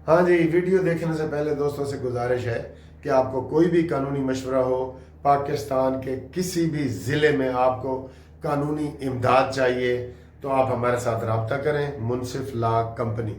ہاں جی، ویڈیو دیکھنے سے پہلے دوستوں سے گزارش ہے کہ آپ کو کوئی بھی قانونی مشورہ ہو، پاکستان کے کسی بھی ضلع میں آپ کو قانونی امداد چاہیے تو آپ ہمارے ساتھ رابطہ کریں۔ منصف لا کمپنی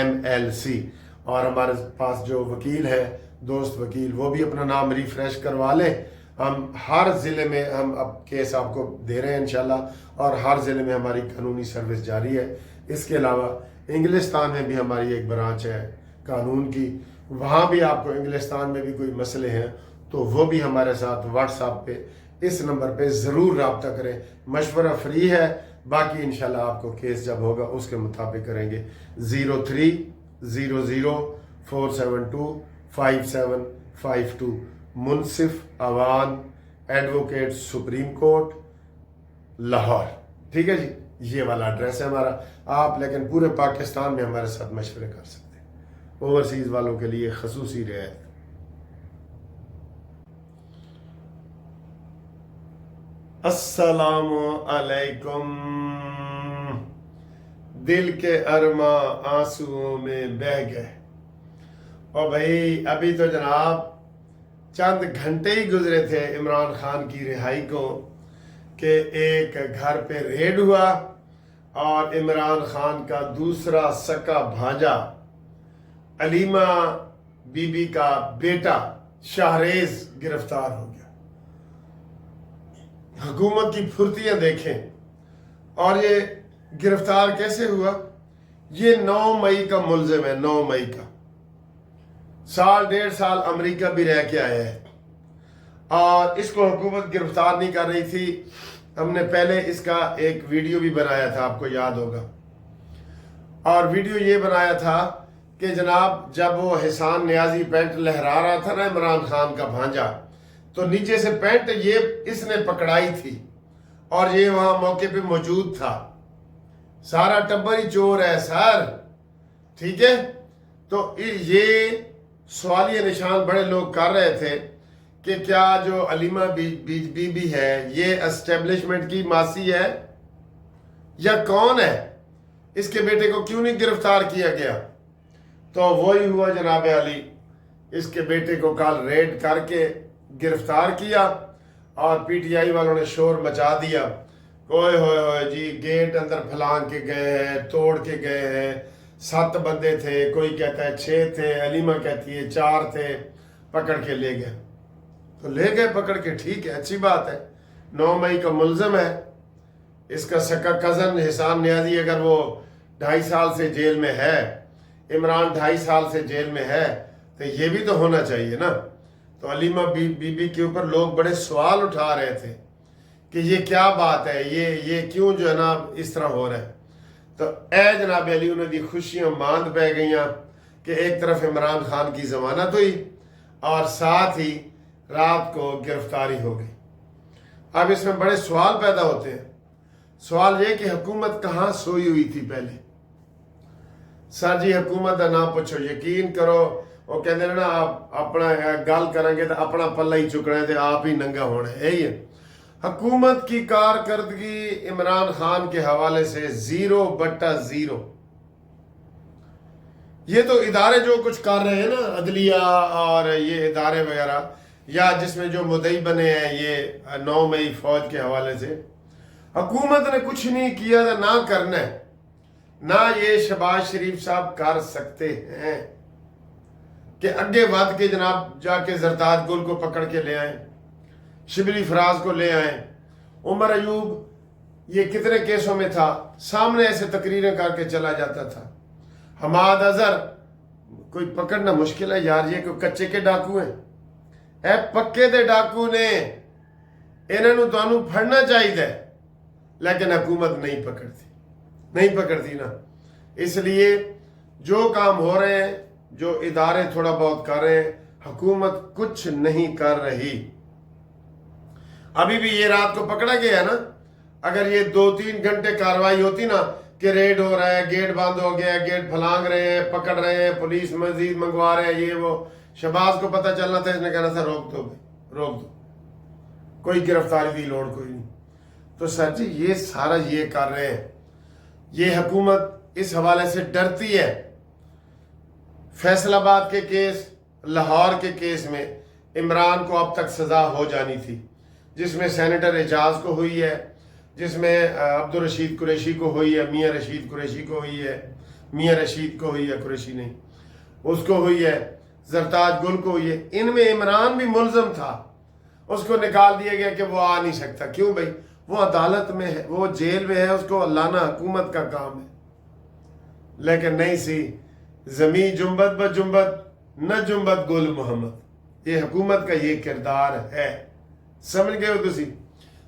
MLC، اور ہمارے پاس جو وکیل ہے، دوست وکیل، وہ بھی اپنا نام ریفریش کروا لیں۔ ہم ہر ضلع میں ہم اب کیس آپ کو دے رہے ہیں انشاءاللہ، اور ہر ضلع میں ہماری قانونی سروس جاری ہے۔ اس کے علاوہ انگلستان میں بھی ہماری ایک برانچ ہے قانون کی، وہاں بھی آپ کو انگلستان میں بھی کوئی مسئلے ہیں تو وہ بھی ہمارے ساتھ واٹس ایپ پہ اس نمبر پہ ضرور رابطہ کریں۔ مشورہ فری ہے، باقی انشاءاللہ آپ کو کیس جب ہوگا اس کے مطابق کریں گے۔ 03004725 Munsif Awan advocate supreme court Lahore, ٹھیک ہے جی، یہ والا ایڈریس ہے ہمارا۔ آپ لیکن پورے پاکستان میں ہمارے ساتھ مشورے کر سکتے ہیں، اوورسیز والوں کے لیے خصوصی رعایت۔ السلام علیکم۔ دل کے ارماں آنسوؤں میں بہہ گئے۔ اور بھائی ابھی تو جناب چند گھنٹے ہی گزرے تھے عمران خان کی رہائی کو کہ ایک گھر پہ ریڈ ہوا اور عمران خان کا دوسرا سکا بھانجا علیمہ بی بی کا بیٹا شاہریز گرفتار ہو گیا۔ حکومت کی پھرتیاں دیکھیں، اور یہ گرفتار کیسے ہوا؟ یہ 9 مئی کا ملزم ہے، 9 مئی کا، سال 1.5 سال امریکہ بھی رہ کے آیا ہے، اور اس کو حکومت گرفتار نہیں کر رہی تھی۔ ہم نے پہلے اس کا ایک ویڈیو بھی بنایا تھا، آپ کو یاد ہوگا، اور ویڈیو یہ بنایا تھا کہ جناب جب وہ حسان نیازی پینٹ لہرا رہا تھا نا عمران خان کا بھانجا، تو نیچے سے پینٹ یہ اس نے پکڑائی تھی اور یہ وہاں موقع پہ موجود تھا۔ سارا ٹبر ہی چور ہے سر، ٹھیک ہے؟ تو یہ سوالیہ نشان بڑے لوگ کر رہے تھے کہ کیا جو علیمہ بی بی ہے یہ اسٹیبلشمنٹ کی ماسی ہے یا کون ہے؟ اس کے بیٹے کو کیوں نہیں گرفتار کیا گیا؟ تو وہی ہوا جناب علی، اس کے بیٹے کو کل ریڈ کر کے گرفتار کیا، اور پی ٹی آئی والوں نے شور مچا دیا، اوئے ہوئے ہوئے جی، گیٹ اندر پھلانگ کے گئے ہیں، توڑ کے گئے ہیں، 7 بندے تھے، کوئی کہتا ہے 6 تھے، علیمہ کہتی ہے 4 تھے، پکڑ کے لے گئے۔ تو لے گئے پکڑ کے، ٹھیک ہے، اچھی بات ہے، 9 مئی کا ملزم ہے۔ اس کا سکا کزن حسان نیازی اگر وہ 2.5 سال سے جیل میں ہے، عمران 2.5 سال سے جیل میں ہے، تو یہ بھی تو ہونا چاہیے نا۔ تو علیمہ بی بی کے اوپر لوگ بڑے سوال اٹھا رہے تھے کہ یہ کیا بات ہے، یہ کیوں جو ہے نا اس طرح ہو رہا ہے۔ تو اے جناب علی، انہیں دی خوشیاں ماند پہ گئیاں کہ ایک طرف عمران خان کی ضمانت ہوئی اور ساتھ ہی رات کو گرفتاری ہو گئی۔ اب اس میں بڑے سوال پیدا ہوتے ہیں۔ سوال یہ کہ حکومت کہاں سوئی ہوئی تھی پہلے؟ سر جی حکومت نہ پوچھو، یقین کرو، وہ کہتے ہیں نا آپ اپنا گل کریں گے تو اپنا پلہ ہی چکنا ہے تو آپ ہی ننگا ہونا ہے، یہی ہے۔ حکومت کی کارکردگی عمران خان کے حوالے سے 0/0۔ یہ تو ادارے جو کچھ کر رہے ہیں نا، عدلیہ اور یہ ادارے وغیرہ، یا جس میں جو مدعی بنے ہیں یہ 9 مئی فوج کے حوالے سے، حکومت نے کچھ نہیں کیا تھا، نہ کرنا ہے، نہ یہ شہباز شریف صاحب کر سکتے ہیں کہ اگے ود کے جناب جا کے زرداد گل کو پکڑ کے لے آئیں، شبلی فراز کو لے آئیں، عمر ایوب یہ کتنے کیسوں میں تھا، سامنے ایسے تقریریں کر کے چلا جاتا تھا۔ حماد اظہر کوئی پکڑنا مشکل ہے یار، یہ کوئی کچے کے ڈاکو ہیں؟ اے پکے دے ڈاکو نے، انہوں تو پھڑنا چاہیے، لیکن حکومت نہیں پکڑتی نا۔ اس لیے جو کام ہو رہے ہیں، جو ادارے تھوڑا بہت کر رہے ہیں، حکومت کچھ نہیں کر رہی۔ ابھی بھی یہ رات کو پکڑا گیا نا، اگر یہ 2-3 گھنٹے کاروائی ہوتی نا کہ ریڈ ہو رہا ہے، گیٹ بند ہو گیا ہے، گیٹ پھلانگ رہے ہیں، پکڑ رہے ہیں، پولیس مزید منگوا رہے ہیں، یہ وہ، شہباز کو پتہ چلنا تھا، اس نے کہنا تھا روک دو، کوئی گرفتاری کی لوڑ کوئی نہیں۔ تو سر جی یہ سارا یہ کر رہے ہیں، یہ حکومت اس حوالے سے ڈرتی ہے۔ फैसलाबाद के केस, लाहौर के केस में इमरान को अब तक सज़ा हो जानी थी, जिसमें सेनेटर एजाज को हुई है, जिसमें अब्दुल रशीद कुरैशी को हुई है, मियाँ रशीद कुरैशी को हुई है, मियाँ रशीद को हुई है, कुरैशी नहीं, उसको हुई है, जरताज गुल को हुई है। इनमें इमरान भी मुलजम था, उसको निकाल दिया गया कि वो आ नहीं सकता। क्यों भाई? वो अदालत में है, वो जेल में है, उसको लाना हुकूमत का काम है। लेकिन नहीं सी, जमी जुम्बत ब जुम्बत न जुम्बत गुल मोहम्मद। ये हुकूमत का ये किरदार है, समझ गए हो तुसी?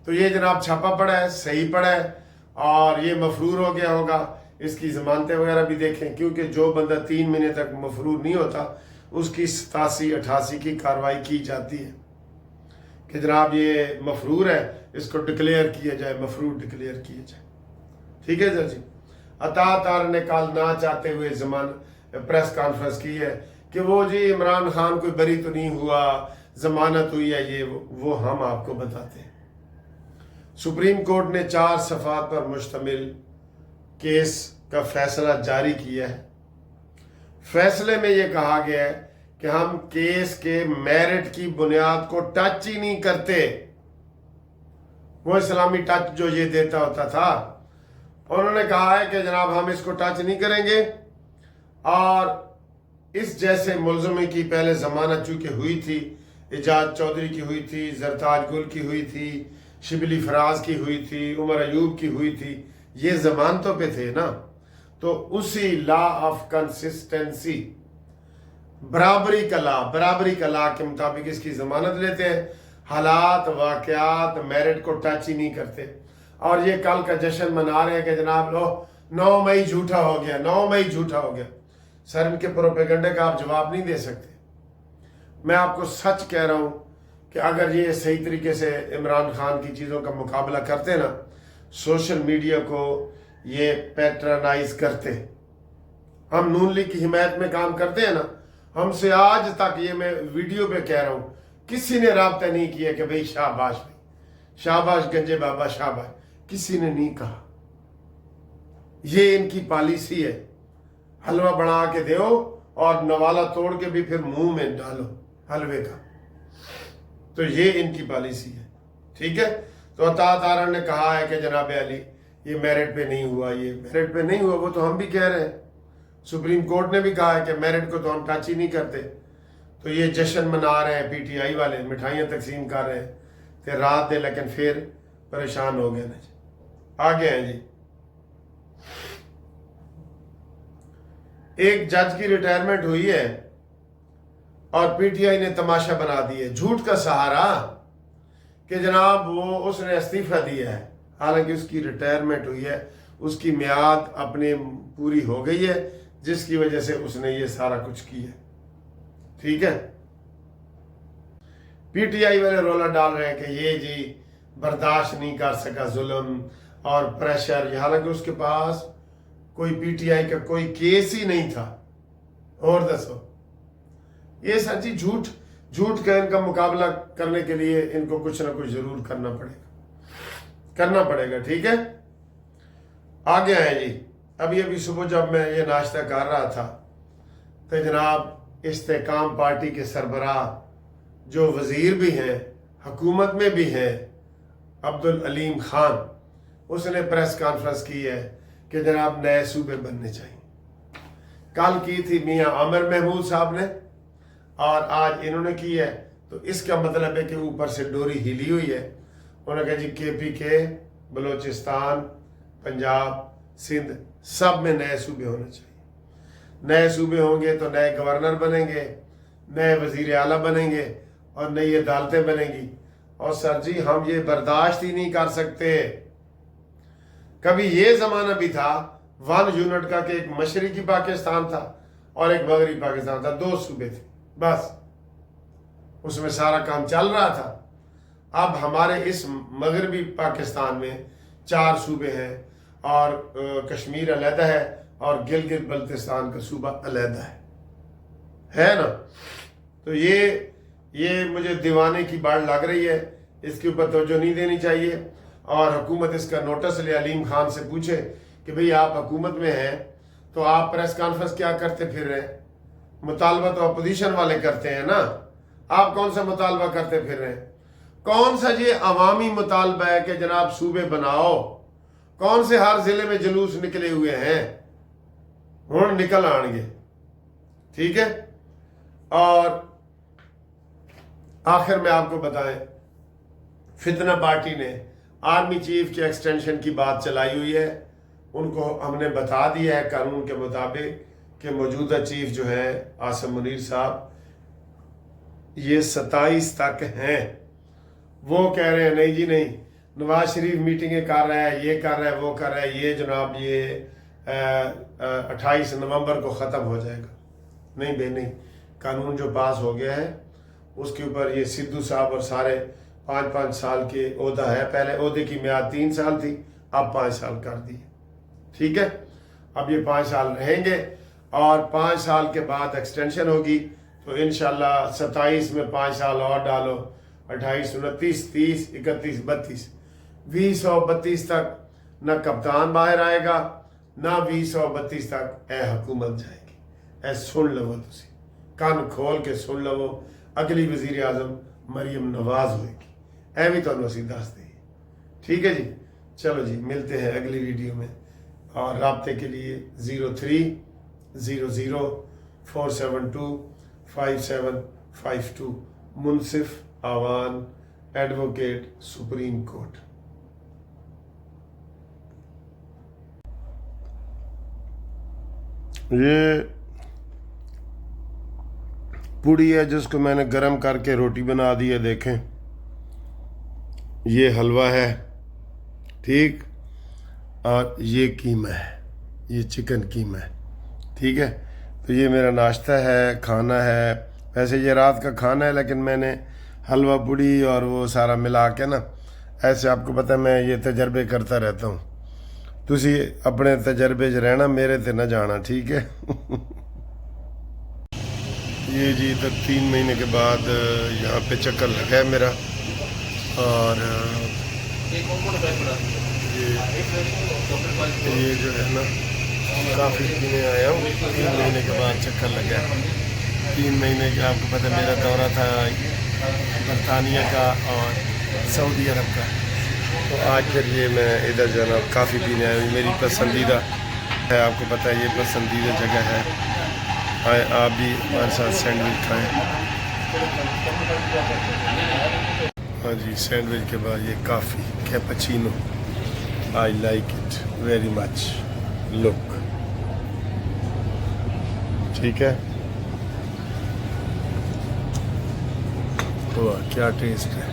तो ये जनाब छापा पड़ा है, सही पड़ा है, और ये मफरूर हो गया होगा। इसकी जमानतें वगैरह भी देखें, क्योंकि जो बंदा 3 महीने तक मफरूर नहीं होता उसकी 87-88 की कार्रवाई की जाती है कि जनाब ये मफरूर है, इसको डिक्लेयर किया जाए, मफरूर डिक्लेयर किया जाए। ठीक है सर जी। अता तार ने कल ना चाहते हुए प्रेस कॉन्फ्रेंस की है कि वो जी इमरान खान कोई बरी तो नहीं हुआ, जमानत हुई है, ये वो हम आपको बताते हैं। सुप्रीम कोर्ट ने 4 सफ़ात पर मुश्तमिल केस का फैसला जारी किया है। फैसले में ये कहा गया है कि हम केस के मेरिट की बुनियाद को टच ही नहीं करते। वो इस्लामी टच जो ये देता होता था, उन्होंने कहा है कि जनाब हम इसको टच नहीं करेंगे, और इस जैसे मुलजमी की पहले जमानत चूंकि हुई थी, एजाज चौधरी की हुई थी, जरताज गुल की हुई थी, शिबली फराज की हुई थी, उमर अयूब की हुई थी, ये जमानतों पे थे ना। तो उसी लॉ ऑफ कंसिस्टेंसी, बराबरी का ला के मुताबिक इसकी जमानत लेते हैं। हालात, वाकयात, मेरिट को टच ही नहीं करते। और ये कल का जश्न मना रहे हैं कि जनाब लो 9 मई झूठा हो गया, 9 मई झूठा हो गया। सर, इनके प्रोपेगेंडे का आप जवाब नहीं दे सकते। मैं आपको सच कह रहा हूं कि अगर ये सही तरीके से इमरान खान की चीज़ों का मुकाबला करते ना, सोशल मीडिया को ये पैट्रनाइज करते, हम नून लीग की हिमायत में काम करते हैं ना, हमसे आज तक, ये मैं वीडियो पे कह रहा हूं, किसी ने राब्ता नहीं किया कि भाई शाबाश भाई, शाबाश गंजे बाबा शाबाश, किसी ने नहीं कहा। ये इनकी पॉलिसी है, हलवा बना के दो और नवाला तोड़ के भी फिर मुंह में डालो हलवे का। तो ये इनकी पॉलिसी है। ठीक है। तो अता तारण ने कहा है कि जनाब अली ये मेरिट पे नहीं हुआ, ये मेरिट पे नहीं हुआ, वो तो हम भी कह रहे हैं। सुप्रीम कोर्ट ने भी कहा है कि मेरिट को तो हम टच ही नहीं करते। तो ये जश्न मना रहे हैं पीटीआई वाले, मिठाइयाँ तकसीम कर रहे हैं कि रात दे, लेकिन फिर परेशान हो गए ना जी। आगे हैं जी। एक जज की रिटायरमेंट हुई है और पीटीआई ने तमाशा बना दिया, झूठ का सहारा कि जनाब वो उसने इस्तीफा दिया है, हालांकि उसकी रिटायरमेंट हुई है, उसकी मियाद अपने पूरी हो गई है, जिसकी वजह से उसने ये सारा कुछ किया। ठीक है। पीटीआई वाले रोला डाल रहे हैं कि ये जी बर्दाश्त नहीं कर सका जुल्म और प्रेशर, हालांकि उसके पास कोई पीटीआई का कोई केस ही नहीं था। और दसो, ये सर जी झूठ का इनका मुकाबला करने के लिए इनको कुछ ना कुछ जरूर करना पड़ेगा। ठीक है। आगे आए जी। अभी सुबह जब मैं ये नाश्ता कर रहा था तो जनाब इस्तेकाम पार्टी के सरबराह जो वजीर भी हैं, हुकूमत में भी हैं, अब्दुल अलीम खान, उसने प्रेस कॉन्फ्रेंस की है कि जनाब नए सूबे बनने चाहिए। कल की थी मियाँ आमिर महमूद साहब ने और आज इन्होंने की है। तो इसका मतलब है कि ऊपर से डोरी हिली हुई है। उन्होंने कहा जी KPK, बलोचिस्तान, पंजाब, सिंध, सब में नए सूबे होने चाहिए। नए सूबे होंगे तो नए गवर्नर बनेंगे, नए वजीर आला बनेंगे और नई अदालतें बनेंगी। और सर जी हम ये बर्दाश्त ही नहीं कर सकते। कभी ये जमाना भी था 1 यूनिट का कि एक मशरकी पाकिस्तान था और एक मगरबी पाकिस्तान था, 2 सूबे थे बस, उसमें सारा काम चल रहा था। अब हमारे इस मगरबी पाकिस्तान में 4 सूबे हैं और कश्मीर अलहदा है और गिलगित बल्तिस्तान का सूबा अलहदा है ना। तो ये मुझे दीवाने की बाढ़ लग रही है, इसके ऊपर तवज्जो नहीं देनी चाहिए। और हुकूमत इसका नोटिस ले, अलीम खान से पूछे कि भाई आप हुकूमत में हैं तो आप प्रेस कॉन्फ्रेंस क्या करते फिर रहे हैं? मुतालबा तो अपोजिशन वाले करते हैं ना, आप कौन सा मुतालबा करते फिर रहे हैं? कौन सा ये अवामी मुतालबा है कि जनाब सूबे बनाओ? कौन से हर जिले में जुलूस निकले हुए हैं? हुण निकल आएंगे, ठीक है। और आखिर में आपको बताएं, फितना पार्टी ने आर्मी चीफ के एक्सटेंशन की बात चलाई हुई है। उनको हमने बता दिया है कानून के मुताबिक कि मौजूदा चीफ जो है आसिम मुनीर साहब, ये 27 तक हैं। वो कह रहे हैं नहीं जी नहीं, नवाज शरीफ मीटिंगें कर रहा है, ये कर रहा है, वो कर रहा है, ये जनाब ये 28 नवंबर को ख़त्म हो जाएगा। नहीं भाई नहीं, कानून जो पास हो गया है उसके ऊपर ये सिद्धू साहब और सारे 5-5 साल के ओहदा है। पहले ओहदे की मियाद 3 साल थी, अब 5 साल कर दी, ठीक है। अब ये 5 साल रहेंगे और 5 साल के बाद एक्सटेंशन होगी, तो इंशाल्लाह 27 में 5 साल और डालो, 28, 29, 30, 31, 32, 2032 तक न कप्तान बाहर आएगा, ना 2032 तक ए हुकूमत जाएगी। ए सुन लवो, तुसी कान खोल के सुन लवो, अगली वजीर आजम मरियम नवाज होएगी। ए भी तो असी दस दी, ठीक है जी। चलो जी, मिलते हैं अगली वीडियो में। और राब्ते के लिए 0300 472 5752, मुनसिफ आवान, एडवोकेट, सुप्रीम कोर्ट। ये पूड़ी है जिसको मैंने गरम करके रोटी बना दी है, देखें। ये हलवा है, ठीक, और ये कीमा है, ये चिकन कीमा है, ठीक है। तो ये मेरा नाश्ता है, खाना है। वैसे ये रात का खाना है, लेकिन मैंने हलवा पूड़ी और वो सारा मिला के ना, ऐसे आपको पता है मैं ये तजर्बे करता रहता हूँ। तुसी अपने तजर्बे च रहना, मेरे ते ना जाना, ठीक है। ये जी तो 3 महीने के बाद यहाँ पे चक्कर लगा है मेरा, और ये जो है ना काफ़ी पीने आया हूँ। 3 महीने के बाद चक्कर लगा है। 3 महीने के, आपको पता मेरा दौरा था बरतानिया का और सऊदी अरब का, तो आज फिर ये मैं इधर जो है ना काफ़ी पीने आया हूँ। मेरी पसंदीदा है, आपको पता है ये पसंदीदा जगह है। आए आप भी हमारे साथ सैंडविच खाएँ। हाँ जी, सैंडविच के बाद ये काफ़ी cappuccino, I like it very much, look, ठीक है। वाह क्या टेस्ट है।